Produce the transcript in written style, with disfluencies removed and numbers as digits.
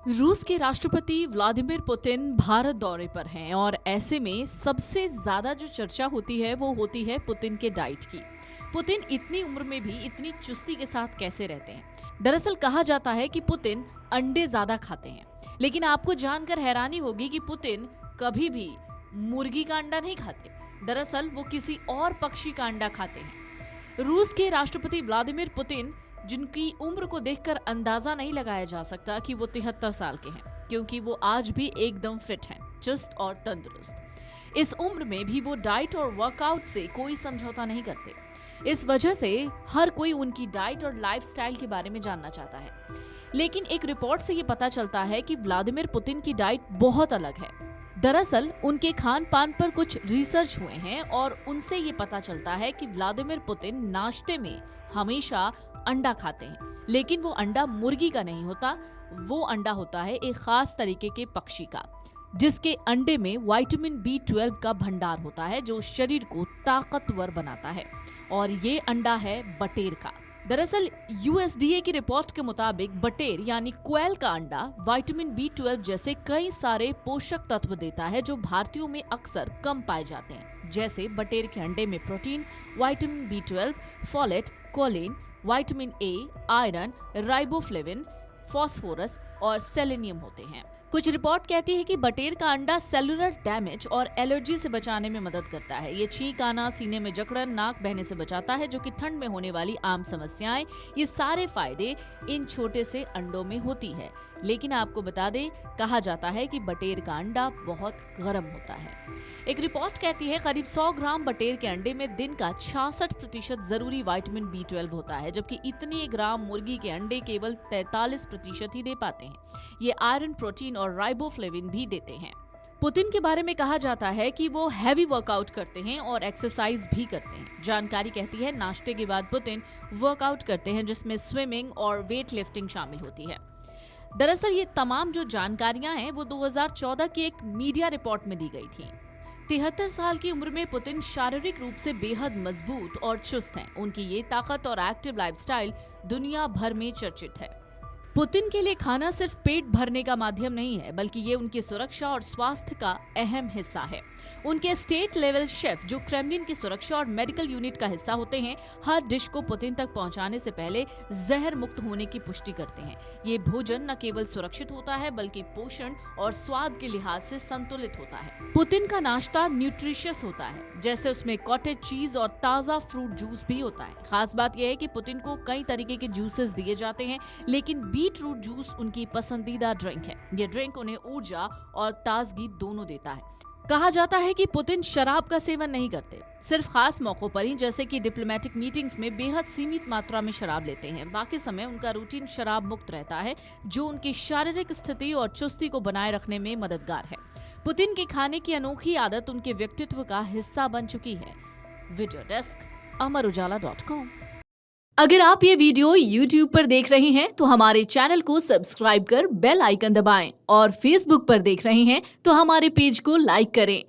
रूस के राष्ट्रपति व्लादिमीर पुतिन भारत दौरे पर हैं और ऐसे में सबसे ज्यादा जो चर्चा होती है वो होती है पुतिन के डाइट की। पुतिन इतनी उम्र में भी इतनी चुस्ती के साथ कैसे रहते हैं? दरअसल कहा जाता है कि पुतिन अंडे ज्यादा खाते हैं, लेकिन आपको जानकर हैरानी होगी कि पुतिन कभी भी मुर्गी का अंडा नहीं खाते। दरअसल वो किसी और पक्षी का अंडा खाते हैं। रूस के राष्ट्रपति व्लादिमीर पुतिन, जिनकी उम्र को देखकर अंदाजा नहीं लगाया जा सकता कि वो 73 साल के हैं, क्योंकि वो आज भी एकदम फिट हैं, चुस्त और तंदुरुस्त। इस उम्र में भी वो डाइट और वर्कआउट से कोई समझौता नहीं करते। इस वजह से हर कोई उनकी डाइट और लाइफस्टाइल के बारे में जानना चाहता है। लेकिन एक रिपोर्ट से ये पता चलता है कि व्लादिमीर पुतिन की डाइट बहुत अलग है। दरअसल उनके खान पान पर कुछ रिसर्च हुए हैं और उनसे ये पता चलता है कि व्लादिमीर पुतिन नाश्ते में हमेशा अंडा खाते हैं, लेकिन वो अंडा मुर्गी का नहीं होता। वो अंडा होता है एक खास तरीके के पक्षी का, जिसके अंडे में विटामिन B12 का भंडार होता है जो शरीर को ताकतवर बनाता है। और ये अंडा है बटेर का। दरअसल USDA की रिपोर्ट के मुताबिक बटेर यानी क्वेल का अंडा विटामिन B12 जैसे कई सारे पोषक तत्व देता है जो भारतीयों में अक्सर कम पाए जाते हैं। जैसे बटेर के अंडे में protein, vitamin B12, folate, choline, vitamin A, iron, riboflavin, phosphorus और सेलेनियम होते हैं। कुछ रिपोर्ट कहती है कि बटेर का अंडा सेलुलर डैमेज और एलर्जी से बचाने में मदद करता है। ये छींक आना, सीने में जकड़न, नाक बहने से बचाता है, जो कि ठंड में होने वाली आम समस्याएं। ये सारे फायदे इन छोटे से अंडों में होती है। लेकिन आपको बता दें, कहा जाता है कि बटेर का अंडा बहुत गर्म होता है। एक रिपोर्ट कहती है करीब 100 ग्राम बटेर के अंडे में दिन का 66% जरूरी विटामिन B12 होता है, जबकि इतने ग्राम मुर्गी के अंडे केवल 43% ही दे पाते हैं। ये आयरन, प्रोटीन और राइबोफ्लेविन भी देते हैं। पुतिन के बारे में कहा जाता है कि वो हैवी वर्कआउट करते हैं और एक्सरसाइज भी करते हैं। जानकारी कहती है नाश्ते के बाद पुतिन वर्कआउट करते हैं, जिसमें स्विमिंग और वेट लिफ्टिंग शामिल होती है। दरअसल ये तमाम जो जानकारियां हैं वो 2014 की एक मीडिया रिपोर्ट में दी गई थी। 73 साल की उम्र में पुतिन शारीरिक रूप से बेहद मजबूत और चुस्त हैं। उनकी ये ताकत और एक्टिव लाइफस्टाइल दुनिया भर में चर्चित है। पुतिन के लिए खाना सिर्फ पेट भरने का माध्यम नहीं है, बल्कि ये उनकी सुरक्षा और स्वास्थ्य का अहम हिस्सा है। उनके स्टेट लेवल शेफ, जो क्रेमलिन की सुरक्षा और मेडिकल यूनिट का हिस्सा होते हैं, हर डिश को पुतिन तक पहुंचाने से पहले जहर मुक्त होने की पुष्टि करते हैं। ये भोजन न केवल सुरक्षित होता है, बल्कि पोषण और स्वाद के लिहाज से संतुलित होता है। पुतिन का नाश्ता न्यूट्रिशियस होता है, जैसे उसमें कॉटेज चीज और ताजा फ्रूट जूस भी होता है। खास बात यह है कि पुतिन को कई तरीके के जूसेस दिए जाते हैं, लेकिन बीटरूट जूस उनकी पसंदीदा ड्रिंक है। ये ड्रिंक उन्हें ऊर्जा और ताजगी दोनों देता है। कहा जाता है कि पुतिन शराब का सेवन नहीं करते, सिर्फ खास मौकों पर ही, जैसे कि डिप्लोमेटिक मीटिंग्स में बेहद सीमित मात्रा में शराब लेते हैं। बाकी समय उनका रूटीन शराब मुक्त रहता है, जो उनकी शारीरिक स्थिति और चुस्ती को बनाए रखने में मददगार है। पुतिन के खाने की अनोखी आदत उनके व्यक्तित्व का हिस्सा बन चुकी है। Video desk, amarujala.com। अगर आप ये वीडियो YouTube पर देख रहे हैं तो हमारे चैनल को सब्सक्राइब कर बेल आइकन दबाएं, और Facebook पर देख रहे हैं तो हमारे पेज को लाइक करें।